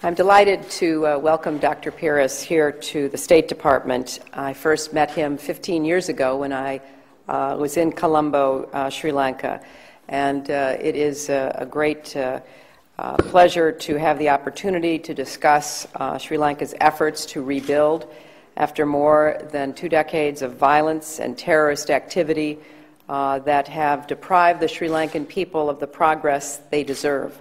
I'm delighted to welcome Dr. Peiris here to the State Department. I first met him 15 years ago when I was in Colombo, Sri Lanka. And it is a great pleasure to have the opportunity to discuss Sri Lanka's efforts to rebuild after more than 2 decades of violence and terrorist activity that have deprived the Sri Lankan people of the progress they deserve.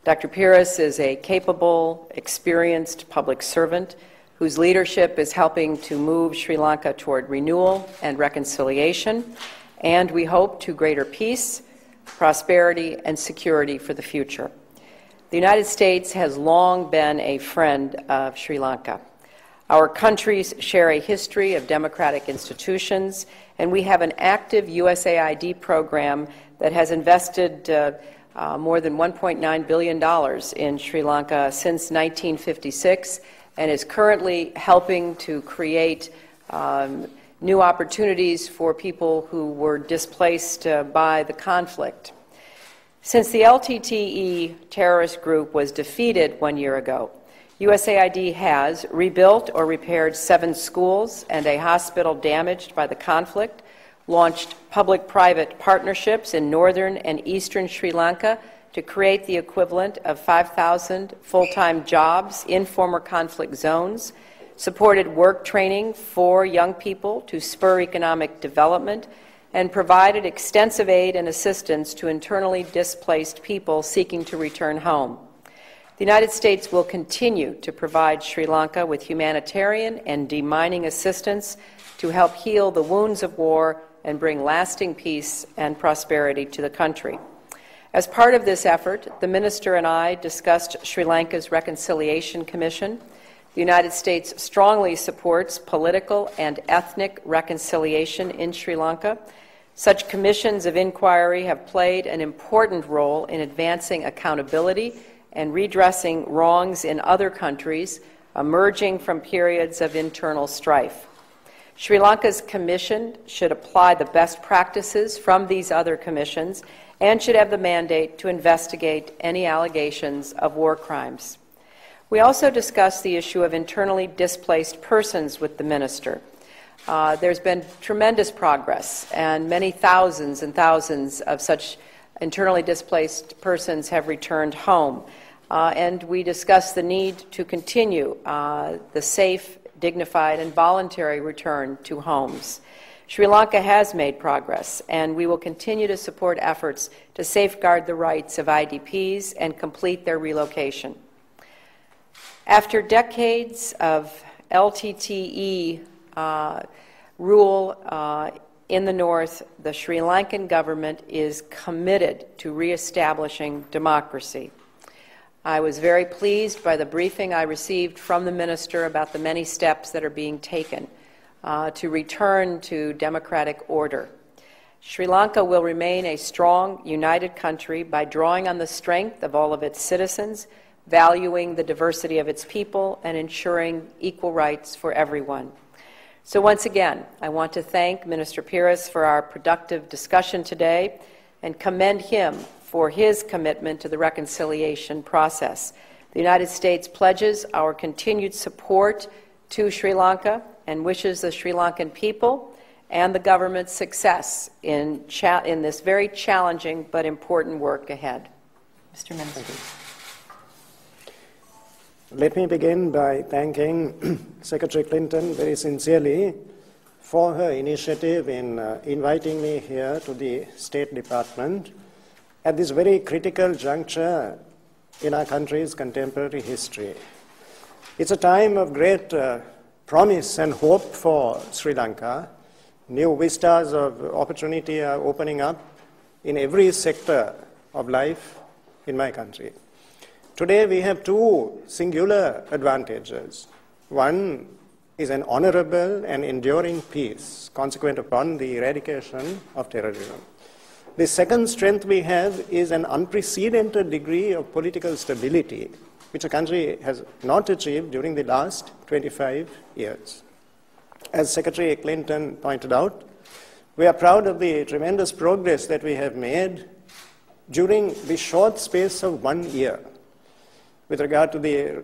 Dr. Peiris is a capable, experienced public servant whose leadership is helping to move Sri Lanka toward renewal and reconciliation, and we hope to greater peace, prosperity, and security for the future. The United States has long been a friend of Sri Lanka. Our countries share a history of democratic institutions, and we have an active USAID program that has invested more than $1.9 billion in Sri Lanka since 1956 and is currently helping to create new opportunities for people who were displaced by the conflict. Since the LTTE terrorist group was defeated 1 year ago, USAID has rebuilt or repaired 7 schools and a hospital damaged by the conflict, launched public-private partnerships in northern and eastern Sri Lanka to create the equivalent of 5,000 full-time jobs in former conflict zones, supported work training for young people to spur economic development, and provided extensive aid and assistance to internally displaced people seeking to return home. The United States will continue to provide Sri Lanka with humanitarian and demining assistance to help heal the wounds of war and bring lasting peace and prosperity to the country. As part of this effort, the Minister and I discussed Sri Lanka's Reconciliation Commission. The United States strongly supports political and ethnic reconciliation in Sri Lanka. Such commissions of inquiry have played an important role in advancing accountability and redressing wrongs in other countries emerging from periods of internal strife. Sri Lanka's commission should apply the best practices from these other commissions and should have the mandate to investigate any allegations of war crimes. We also discussed the issue of internally displaced persons with the minister. There's been tremendous progress, and many thousands and thousands of such internally displaced persons have returned home. And we discussed the need to continue the safe, dignified, and voluntary return to homes. Sri Lanka has made progress, and we will continue to support efforts to safeguard the rights of IDPs and complete their relocation. After decades of LTTE rule in the North, the Sri Lankan government is committed to reestablishing democracy. I was very pleased by the briefing I received from the minister about the many steps that are being taken to return to democratic order. Sri Lanka will remain a strong, united country by drawing on the strength of all of its citizens, valuing the diversity of its people, and ensuring equal rights for everyone. So once again, I want to thank Minister Peiris for our productive discussion today and commend him for his commitment to the reconciliation process. The United States pledges our continued support to Sri Lanka and wishes the Sri Lankan people and the government's success in this very challenging but important work ahead. Mr. Minister. Let me begin by thanking Secretary Clinton very sincerely for her initiative in inviting me here to the State Department at this very critical juncture in our country's contemporary history. It's a time of great promise and hope for Sri Lanka. New vistas of opportunity are opening up in every sector of life in my country. Today we have 2 singular advantages. One is an honorable and enduring peace consequent upon the eradication of terrorism. The second strength we have is an unprecedented degree of political stability, which the country has not achieved during the last 25 years. As Secretary Clinton pointed out, we are proud of the tremendous progress that we have made during the short space of 1 year. with regard to the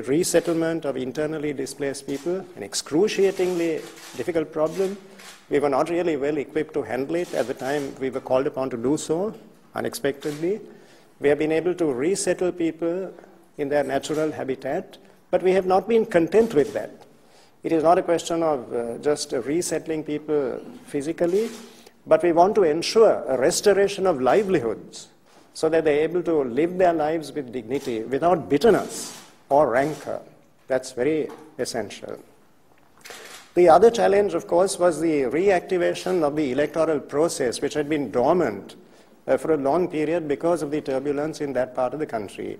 resettlement of internally displaced people, an excruciatingly difficult problem. We were not really well equipped to handle it at the time we were called upon to do so, unexpectedly. We have been able to resettle people in their natural habitat, but we have not been content with that. It is not a question of just resettling people physically, but we want to ensure a restoration of livelihoods so that they're able to live their lives with dignity without bitterness or rancor. That's very essential. The other challenge, of course, was the reactivation of the electoral process, which had been dormant for a long period because of the turbulence in that part of the country.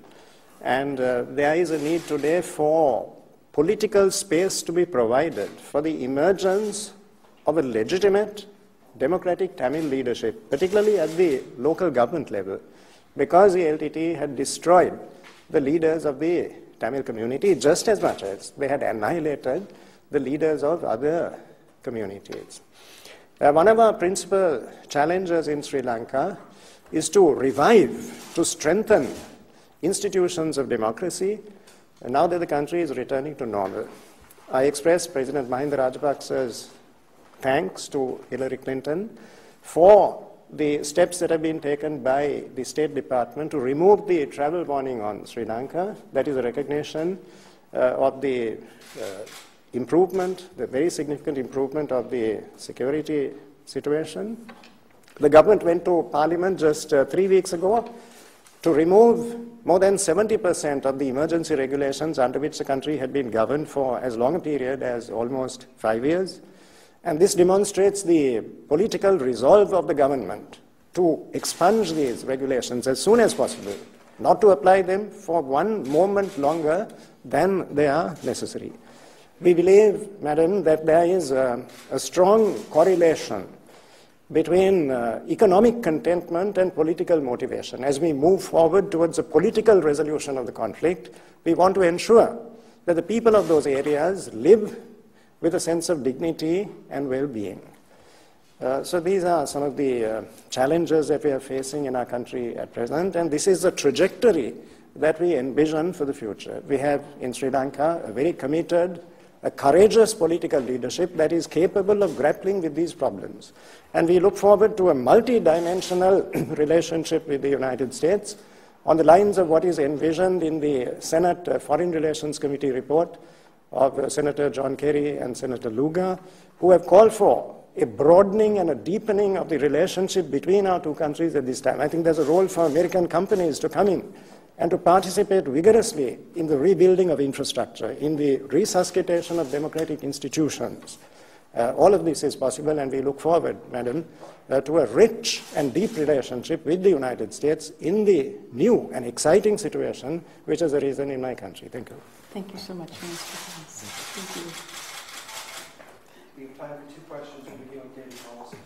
And there is a need today for political space to be provided for the emergence of a legitimate democratic Tamil leadership, particularly at the local government level, because the LTT had destroyed the leaders of the Tamil community just as much as they had annihilated the leaders of other communities. One of our principal challenges in Sri Lanka is to revive, to strengthen institutions of democracy, now that the country is returning to normal. I express President Mahinda Rajapaksa's thanks to Hillary Clinton for the steps that have been taken by the State Department to remove the travel warning on Sri Lanka. That is a recognition of the improvement, the very significant improvement of the security situation. The government went to Parliament just 3 weeks ago to remove more than 70% of the emergency regulations under which the country had been governed for as long a period as almost 5 years. And this demonstrates the political resolve of the government to expunge these regulations as soon as possible, not to apply them for one moment longer than they are necessary. We believe, Madam, that there is a strong correlation between economic contentment and political motivation. As we move forward towards a political resolution of the conflict, we want to ensure that the people of those areas live with a sense of dignity and well-being. So these are some of the challenges that we are facing in our country at present, and this is the trajectory that we envision for the future. We have in Sri Lanka a very committed, a courageous political leadership that is capable of grappling with these problems. And we look forward to a multi-dimensional relationship with the United States on the lines of what is envisioned in the Senate Foreign Relations Committee report of Senator John Kerry and Senator Lugar, who have called for a broadening and a deepening of the relationship between our two countries at this time. I think there's a role for American companies to come in and to participate vigorously in the rebuilding of infrastructure, in the resuscitation of democratic institutions. All of this is possible, and we look forward, Madam, to a rich and deep relationship with the United States in the new and exciting situation which has arisen in my country. Thank you. Thank you so much, Minister Peiris. Thank you. We have time for 2 questions from the Daily Policy.